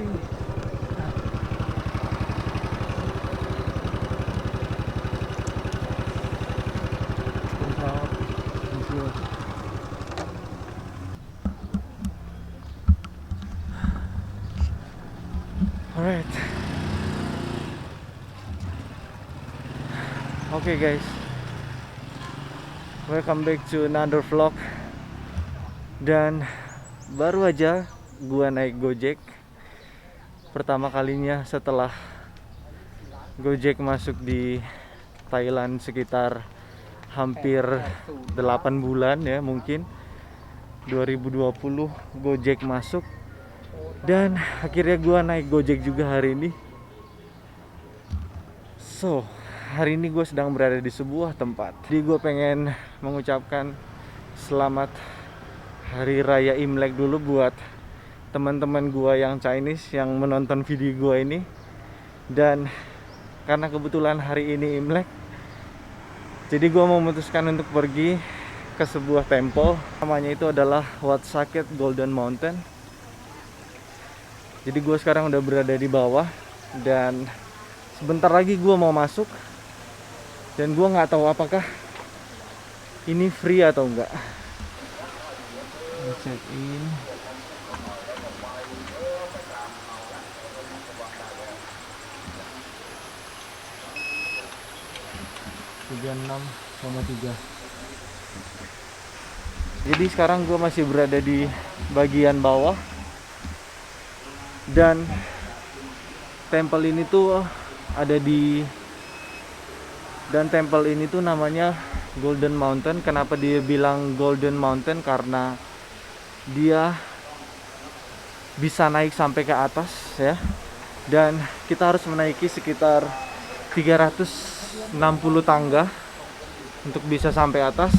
sih. Alright. Okay guys, welcome back to another vlog. Dan baru aja gua naik Gojek pertama kalinya setelah Gojek masuk di Thailand sekitar hampir 8 bulan ya, mungkin 2020 Gojek masuk. Dan akhirnya gua naik Gojek juga hari ini. So, hari ini gue sedang berada di sebuah tempat. Jadi gue pengen mengucapkan selamat Hari Raya Imlek dulu buat teman-teman gue yang Chinese yang menonton video gue ini. Dan karena kebetulan hari ini Imlek, jadi gue memutuskan untuk pergi ke sebuah temple. Namanya itu adalah Wat Saket Golden Mountain. Jadi gue sekarang udah berada di bawah dan sebentar lagi gue mau masuk. Dan gue nggak tahu apakah ini free atau enggak. Check in. $36,3. Jadi sekarang gue masih berada di bagian bawah. Dan temple ini tuh ada di, dan temple ini tuh namanya Golden Mountain. Kenapa dia bilang Golden Mountain? Karena dia bisa naik sampai ke atas ya. Dan kita harus menaiki sekitar 360 tangga untuk bisa sampai atas.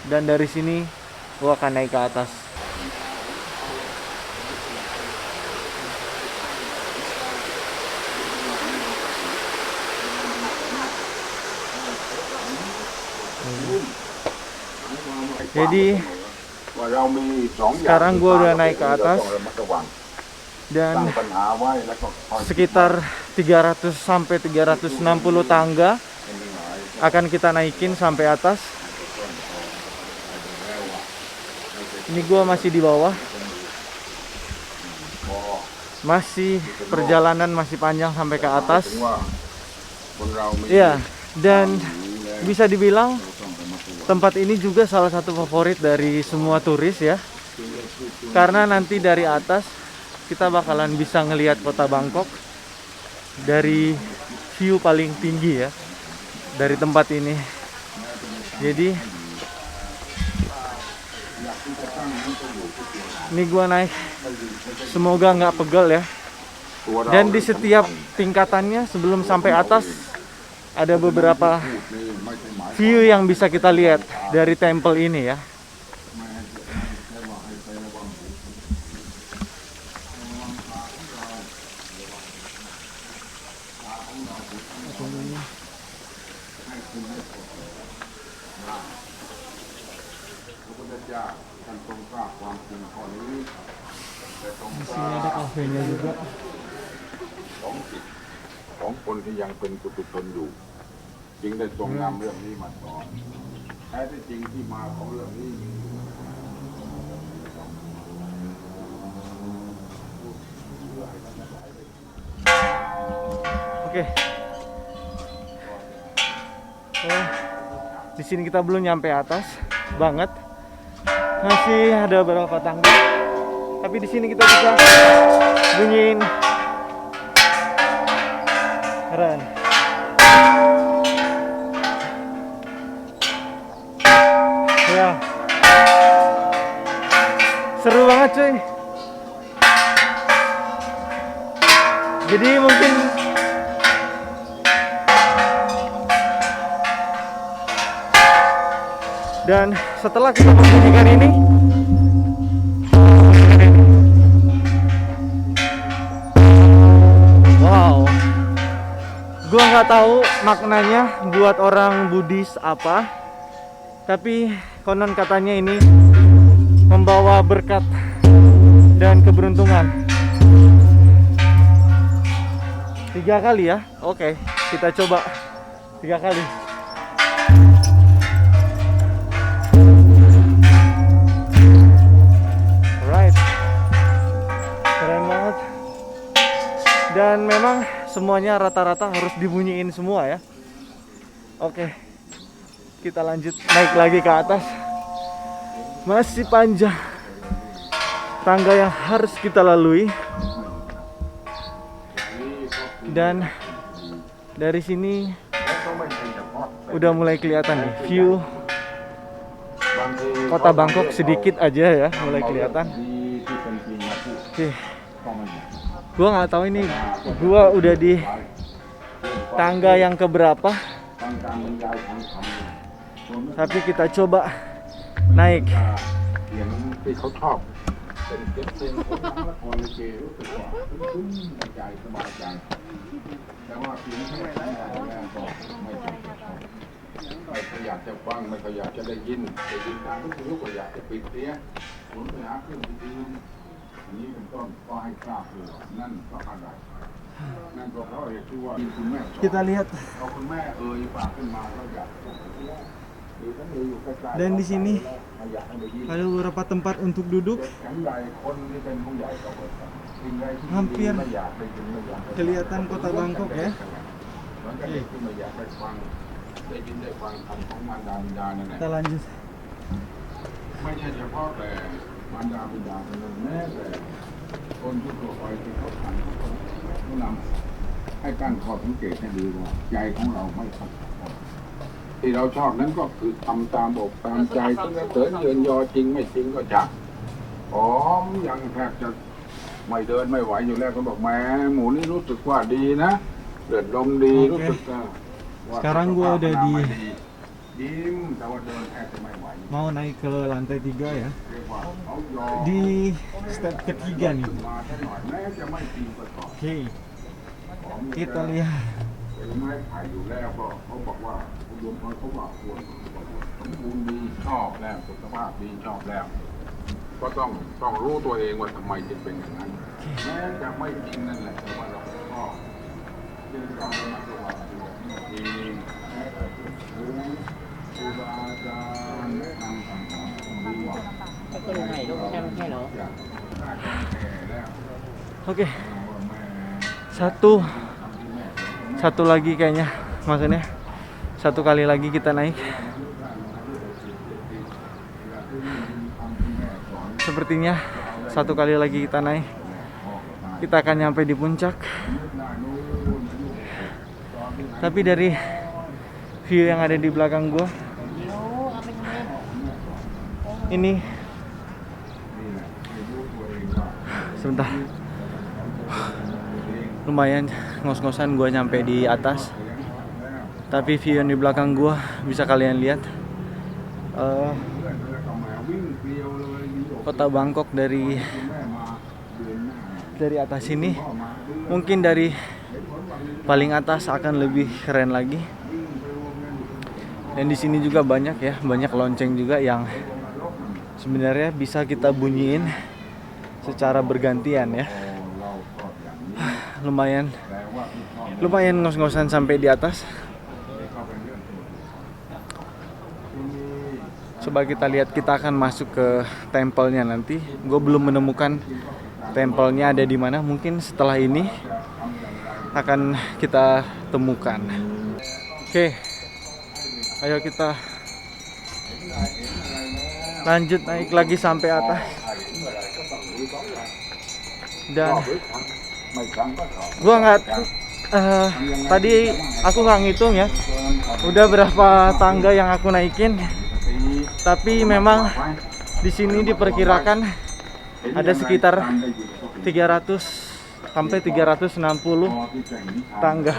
Dan dari sini gua akan naik ke atas. Jadi sekarang gue udah naik ke atas dan sekitar 300 sampai 360 tangga akan kita naikin sampai atas. Ini gue masih di bawah, masih perjalanan masih panjang sampai ke atas. Iya, dan bisa dibilang tempat ini juga salah satu favorit dari semua turis ya. Karena nanti dari atas kita bakalan bisa ngelihat kota Bangkok dari view paling tinggi ya, dari tempat ini. Jadi ini gua naik, semoga nggak pegel ya. Dan di setiap tingkatannya sebelum sampai atas ada beberapa view yang bisa kita lihat dari temple ini ya. Di sini ada kafenya juga. ของคนที่ยังเป็นปุถุชนอยู่จึงได้ทรงนำเรื่องนี้มาสอนแท้ที่จริงที่มาของเรื่องนี้ Oke. Di sini kita belum nyampe atas banget. Masih ada beberapa tangga. Tapi di sini kita bisa bunyiin keren. Ya. Seru banget cuy. Jadi mungkin dan setelah kita membunyikan ini, wow, gua nggak tahu maknanya buat orang Buddhis apa, tapi konon katanya ini membawa berkat dan keberuntungan. 3 kali ya. Oke, kita coba 3 kali. Alright, keren banget. Dan memang semuanya rata-rata harus dibunyiin semua ya. Oke, kita lanjut naik lagi ke atas. Masih panjang tangga yang harus kita lalui. Dan dari sini udah mulai kelihatan nih view kota Bangkok sedikit aja ya, mulai kelihatan. Oke, gua nggak tahu ini gua udah di tangga yang keberapa, tapi kita coba naik. อย่างที่เขาชอบเป็นเก็บเพลงของนักละครลิเกรู้สึกว่าใจสบายใจแต่ว่าปีนี้ไม่ได้แล้วก็ไม่ค่อยอยากจะฟังไม่ค่อยอยากจะได้ยินทางทุกยุคก็อยากจะปิดเสียสูญไปหาเครื่องดนตรีอันนี้เป็นต้นก็ให้ทราบเลยนั่นก็อะไรนั่นก็เพราะเหตุที่ว่าคุณแม่ Kita lihat. เอาคุณแม่ฝากขึ้นมาก็อยาก Dan di sini ada beberapa tempat untuk duduk. Hampir kelihatan kota Bangkok ya. Kita lanjut. ไม่ใช่เฉพาะแต่มารดาบิดาเท่านั้นแม้แต่คนทั่วไปที่เขาทำผู้นำให้ตั้งข้อสังเกตให้ดีว่าใจของเราไม่สับสนที่เราชอบนั้นก็คือทำตามอกตามใจที่เสริญเยินยอจริงไม่จริงก็จักผอมยังแทบจะไม่เดินไม่ไหวอยู่แล้วก็บอกแม่หมูนี่รู้สึกว่าดีนะเลือดลมดีรู้สึกว่า Sekarang gua udah di ยิ้มแต่ว่าเดินแทบจะไม่ไหว mau naik ke lantai 3 ya. เรียกว่าเขายอม Di step ketiga nih. มาสักหน่อยแม้จะไม่จริงก็ตาม Oke, kita lihat. เป็นไม้ไผ่อยู่แล้วก็เขาบอกว่าคุณรวมพลเขาว่าควรสมบูรณ์ดีชอบแล้วสุขภาพดีชอบแล้ว ก็ต้องรู้ตัวเองว่าทำไมจึงเป็นอย่างนั้นแม้จะไม่จริงนั่นแหละแต่ว่าเราชอบจึงต้องระมัดระวังตัวดีแม้แต่ผู้ครูบาอาจารย์ทำต่างๆต้องรู้ว่า Cái này đâu có xem hay đâu. ถ้าแก่แล้ว Oke, ว่าแม่ satu lagi kayaknya, maksudnya 1 kali lagi kita naik. Sepertinya 1 kali lagi kita naik, kita akan nyampe di puncak. Tapi dari view yang ada di belakang gua ini, sebentar, lumayan ngos-ngosan gua nyampe di atas. Tapi view yang di belakang gua bisa kalian lihat. Kota Bangkok dari atas ini, mungkin dari paling atas akan lebih keren lagi. Dan di sini juga banyak ya, banyak lonceng juga yang sebenarnya bisa kita bunyiin secara bergantian ya. Lumayan ngos-ngosan sampai di atas. Coba kita lihat, kita akan masuk ke tempelnya nanti. Gue belum menemukan tempelnya ada di mana. Mungkin setelah ini akan kita temukan. Oke, ayo kita lanjut naik lagi sampai atas. Dan gue nggak tadi aku nggak ngitung ya, udah berapa tangga yang aku naikin. Tapi memang di sini diperkirakan ada sekitar 300 sampai 360 tangga.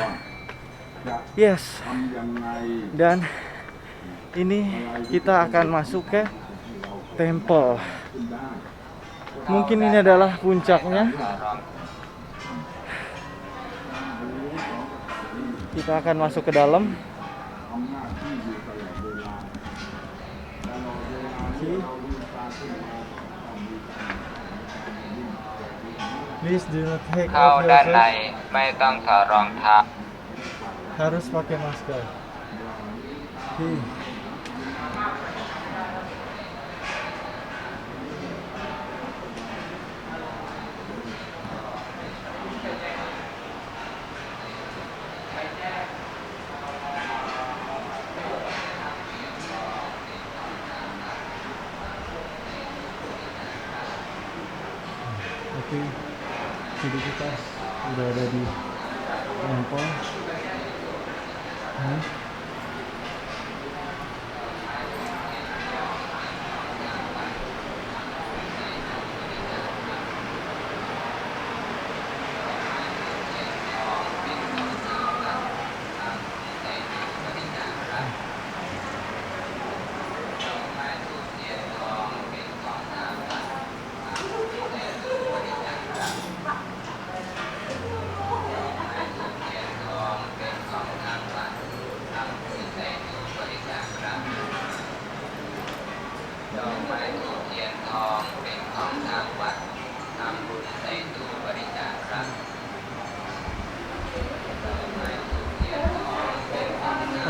Yes. Dan ini kita akan masuk ke tempel. Mungkin ini adalah puncaknya. Kita akan masuk ke dalam. Please do not take เข้า off ด้าน your ใน socks. ไม่ต้องถอดรองเท้า Harus pakai masker. Oke. Oke, jadi kita udah ada di tempel. Nih.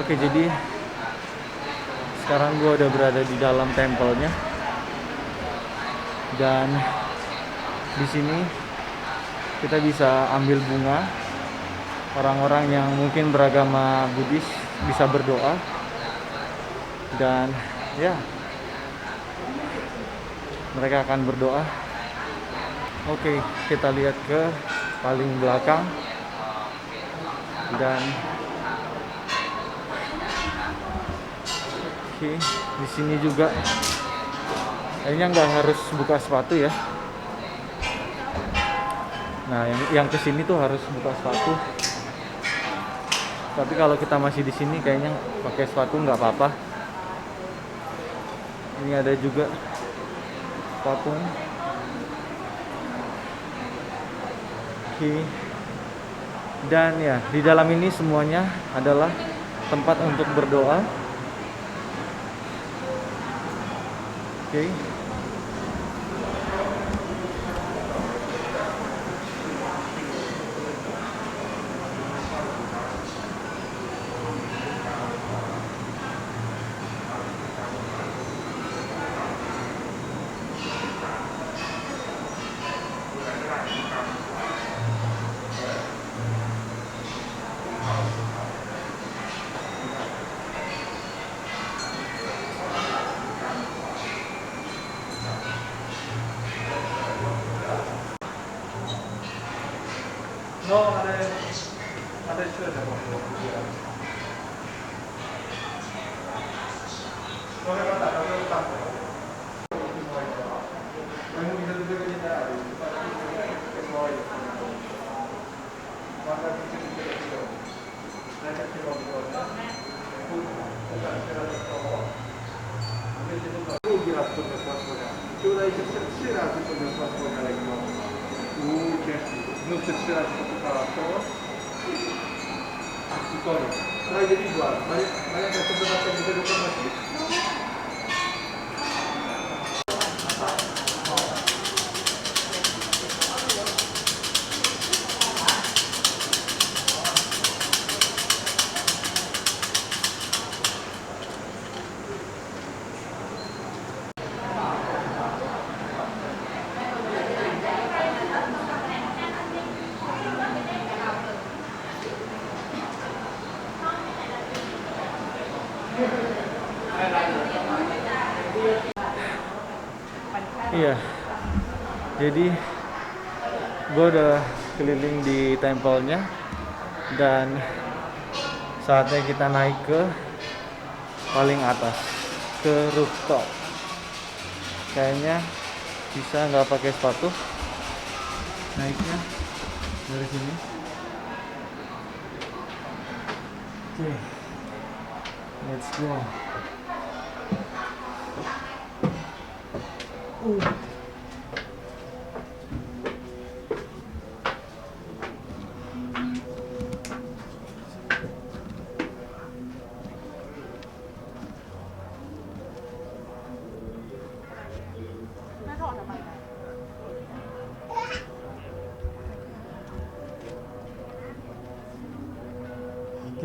Oke, jadi sekarang gue udah berada di dalam tempelnya, dan di sini kita bisa ambil bunga. Orang-orang yang mungkin beragama Buddhis bisa berdoa, dan ya mereka akan berdoa. Oke, kita lihat ke paling belakang, dan oke, di sini juga kayaknya nggak harus buka sepatu ya. Nah, yang kesini tuh harus buka sepatu. Tapi kalau kita masih di sini kayaknya pakai sepatu nggak apa-apa. Ini ada juga patung. Oke. Dan ya, di dalam ini semuanya adalah tempat untuk berdoa. Oke. No, ada sudah. No se será jadi jual. Banyak yang sebenarnya bisa dikonversi. Iya, jadi gue udah keliling di tempelnya, dan saatnya kita naik ke paling atas, ke rooftop. Kayaknya bisa nggak pakai sepatu naiknya dari sini. Oke, let's go.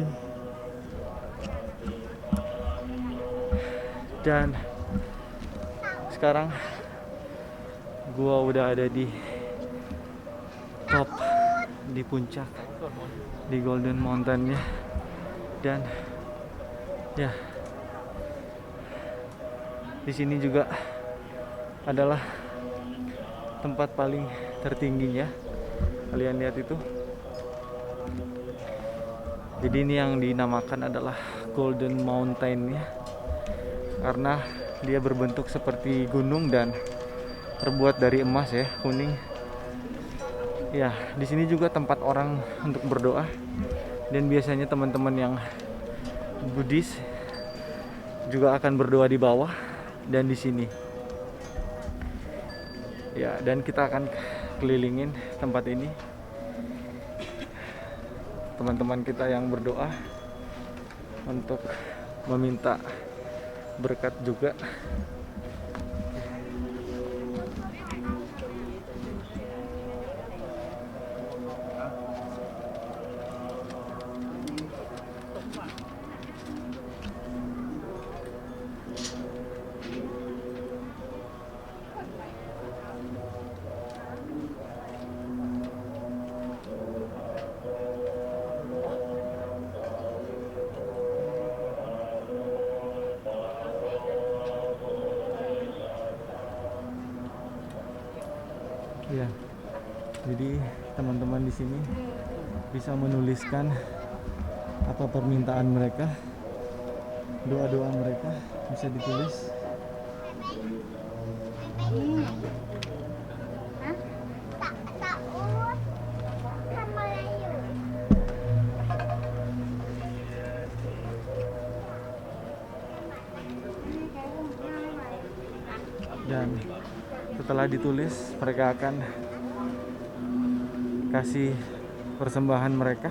Oke. Dan sekarang gua udah ada di top, di puncak, di Golden Mountain ya. Dan ya, di sini juga adalah tempat paling tertingginya. Kalian lihat itu. Jadi ini yang dinamakan adalah Golden Mountain ya, karena dia berbentuk seperti gunung dan terbuat dari emas ya, kuning. Ya, di sini juga tempat orang untuk berdoa, dan biasanya teman-teman yang Buddhis juga akan berdoa di bawah dan di sini. Ya, dan kita akan kelilingin tempat ini. Teman-teman kita yang berdoa untuk meminta berkat juga. Ya, jadi teman-teman di sini bisa menuliskan apa permintaan mereka, doa-doa mereka bisa ditulis. Dan setelah ditulis, mereka akan kasih persembahan mereka.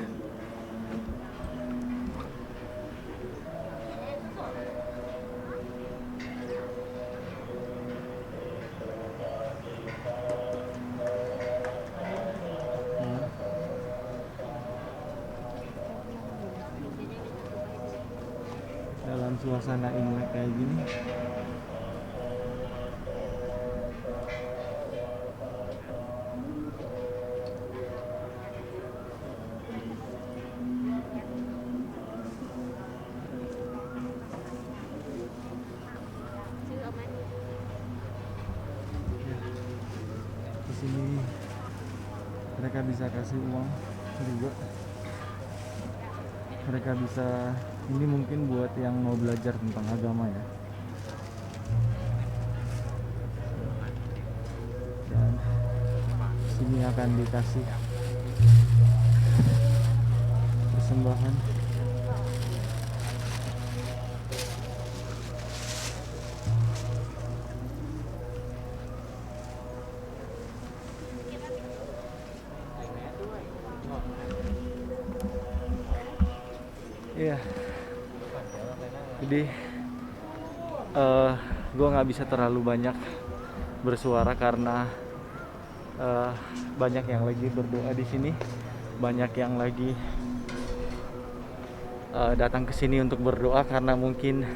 Dalam suasana Imlek kayak gini, di sini mereka bisa kasih uang juga. Mereka bisa, ini mungkin buat yang mau belajar tentang agama ya. Dan sini akan dikasih persembahan. Iya. Jadi gue nggak bisa terlalu banyak bersuara karena banyak yang lagi berdoa di sini, banyak yang lagi datang ke sini untuk berdoa karena mungkin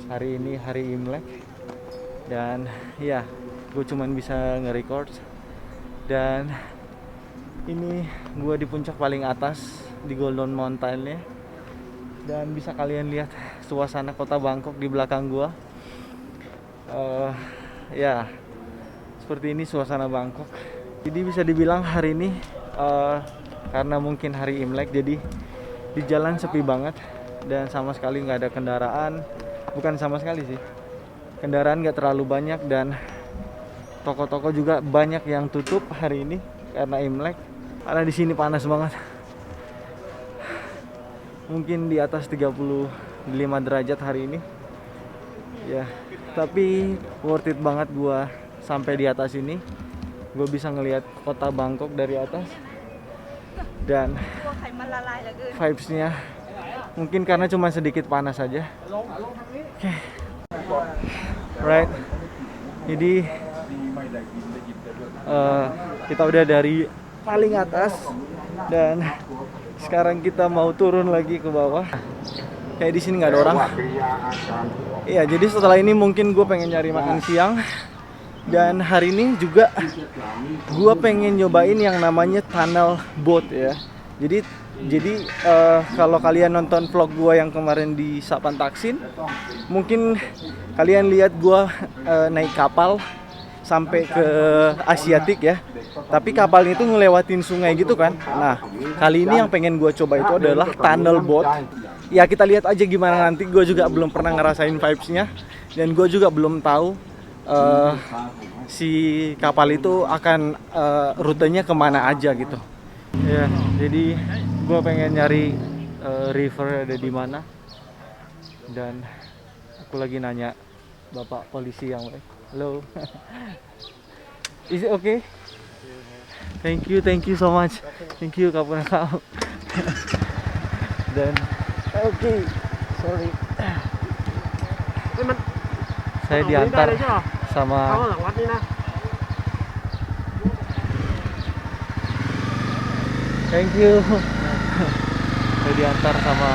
hari ini hari Imlek. Dan ya, gue cuman bisa nge-record. Dan ini gue di puncak paling atas di Golden Mountain ya. Dan bisa kalian lihat suasana kota Bangkok di belakang gua. Ya, seperti ini suasana Bangkok. Jadi bisa dibilang hari ini karena mungkin hari Imlek, jadi di jalan sepi banget dan sama sekali nggak ada kendaraan. Bukan sama sekali sih, kendaraan nggak terlalu banyak, dan toko-toko juga banyak yang tutup hari ini karena Imlek. Karena di sini panas banget. Mungkin di atas 35 derajat hari ini. Ya, tapi worth it banget gua sampai di atas ini. Gue bisa ngelihat kota Bangkok dari atas. Dan vibes-nya mungkin karena cuma sedikit panas saja. Okay. Right. Jadi kita udah dari paling atas dan Sekarang kita mau turun lagi ke bawah. Kayak di sini nggak ada orang. Iya, jadi setelah ini mungkin gue pengen nyari makan siang. Dan hari ini juga gue pengen nyobain yang namanya tunnel boat ya. Jadi kalau kalian nonton vlog gue yang kemarin di Sapan Taksin, mungkin kalian lihat gue naik kapal sampai ke Asiatik ya. Tapi kapal itu ngelewatin sungai gitu kan. Nah, kali ini yang pengen gue coba itu adalah tunnel boat. Ya kita lihat aja gimana nanti. Gue juga belum pernah ngerasain vibes-nya. Dan gue juga belum tahu si kapal itu akan rutenya kemana aja gitu. Ya, jadi gue pengen nyari river ada di mana. Dan aku lagi nanya bapak polisi yang baik. Halo. Is it okay? Thank you so much. Thank you Kapunakau. Dan oke, sorry. Saya diantar sama Thank you. Saya diantar sama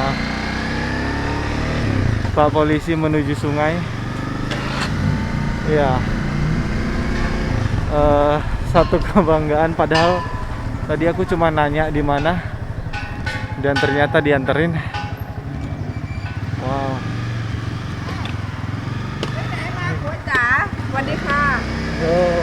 Pak polisi menuju sungai. Ya. Satu kebanggaan padahal tadi aku cuma nanya di mana dan ternyata dianterin. Wow. Oh.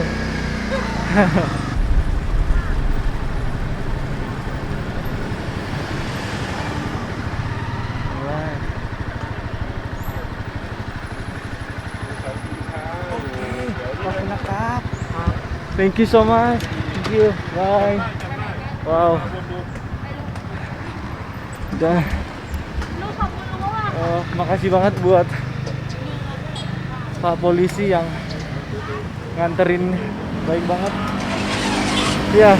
Thank you so much. Thank you. Bye. Wow. Udah. Makasih banget buat Pak polisi yang nganterin, baik banget. Ya.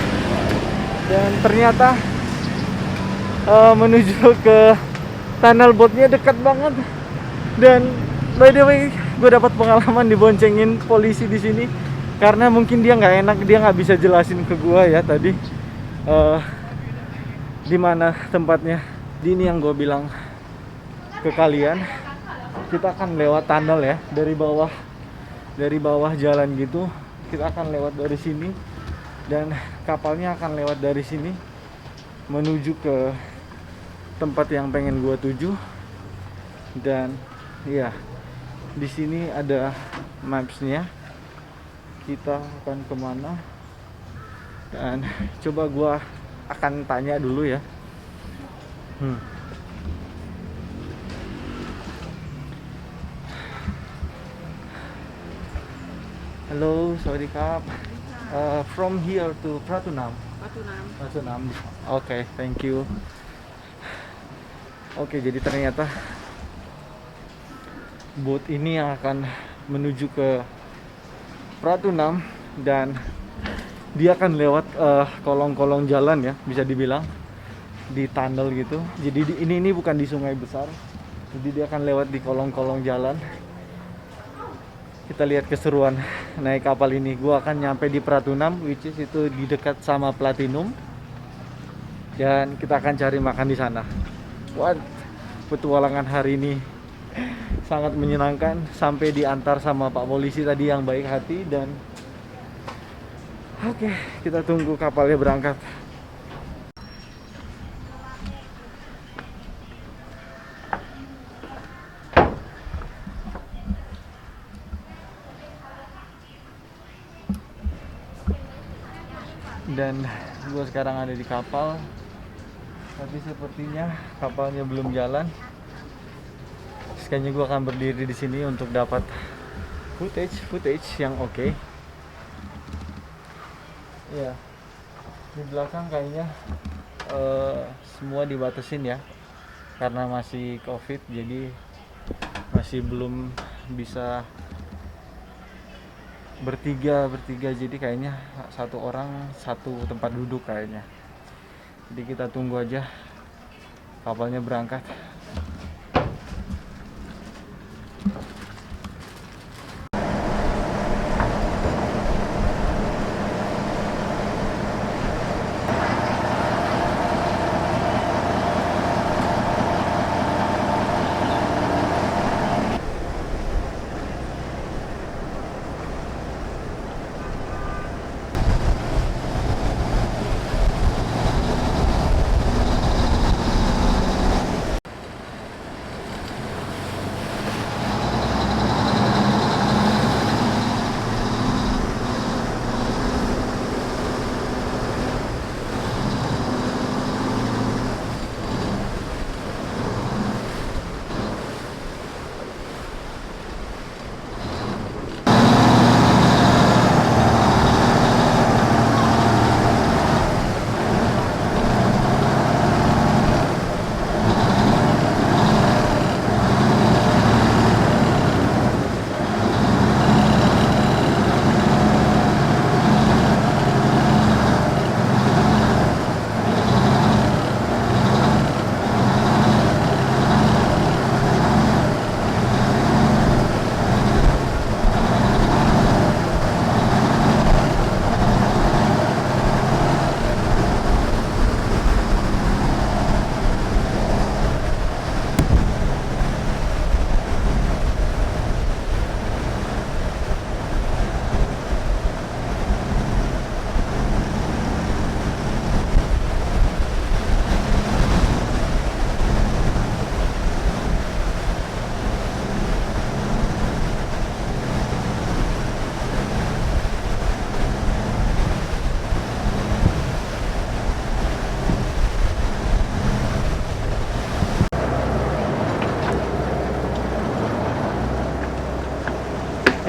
Dan ternyata menuju ke tunnel boatnya dekat banget. Dan by the way, gue dapat pengalaman diboncengin polisi di sini. Karena mungkin dia nggak enak, dia nggak bisa jelasin ke gua ya tadi di mana tempatnya. Ini yang gue bilang ke kalian, kita akan lewat tunnel ya dari bawah jalan gitu. Kita akan lewat dari sini dan kapalnya akan lewat dari sini menuju ke tempat yang pengen gua tuju. Dan ya di sini ada mapsnya. Kita akan kemana, dan coba gua akan tanya dulu ya. Halo, sorry kap. From here to Pratunam. Oke, thank you. Oke, jadi ternyata boat ini yang akan menuju ke Pratunam dan dia akan lewat kolong-kolong jalan ya, bisa dibilang di tunnel gitu. Jadi ini bukan di sungai besar, jadi dia akan lewat di kolong-kolong jalan. Kita lihat keseruan naik kapal ini. Gua akan nyampe di Pratunam, which is itu di dekat sama Platinum, dan kita akan cari makan di sana. Wah, petualangan hari ini sangat menyenangkan, sampai diantar sama Pak polisi tadi yang baik hati. Dan oke, kita tunggu kapalnya berangkat. Dan gue sekarang ada di kapal, tapi sepertinya kapalnya belum jalan. Kayaknya gue akan berdiri di sini untuk dapat footage yang oke. Ya, di belakang kayaknya semua dibatasin ya, karena masih COVID, jadi masih belum bisa bertiga, jadi kayaknya satu orang satu tempat duduk kayaknya. Jadi kita tunggu aja kapalnya berangkat.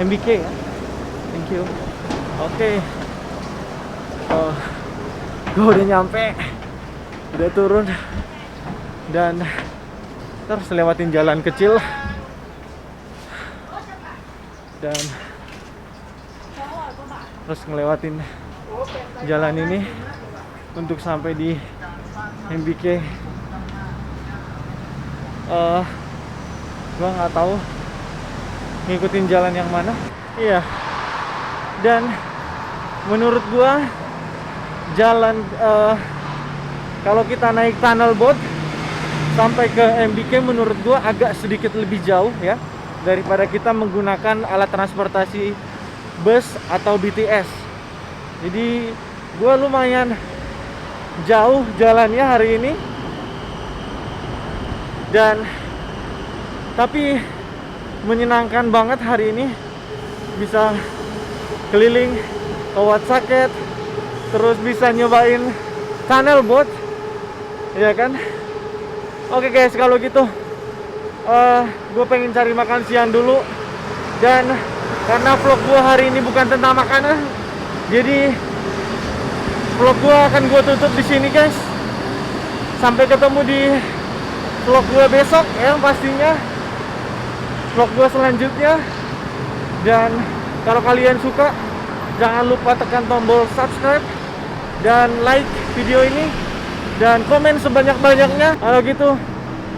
MBK ya. Thank you. Oke. Oh, gue udah nyampe, udah turun, dan terus lewatin jalan kecil, dan terus ngelewatin jalan ini untuk sampai di MBK. Gua nggak tahu ngikutin jalan yang mana. Iya. Dan menurut gua jalan kalau kita naik tunnel boat sampai ke MBK menurut gua agak sedikit lebih jauh ya daripada kita menggunakan alat transportasi bus atau BTS. Jadi gua lumayan jauh jalannya hari ini, dan tapi menyenangkan banget hari ini bisa keliling ke Watsaket, terus bisa nyobain tunnel boat, ya kan? Oke guys, kalau gitu gue pengen cari makan siang dulu, dan karena vlog gue hari ini bukan tentang makanan, jadi vlog gue akan gue tutup di sini guys. Sampai ketemu di vlog gue besok ya, pastinya vlog gue selanjutnya. Dan kalau kalian suka, jangan lupa tekan tombol subscribe dan like video ini, dan komen sebanyak-banyaknya. Kalau gitu,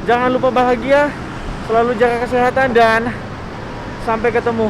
jangan lupa bahagia, selalu jaga kesehatan, dan sampai ketemu.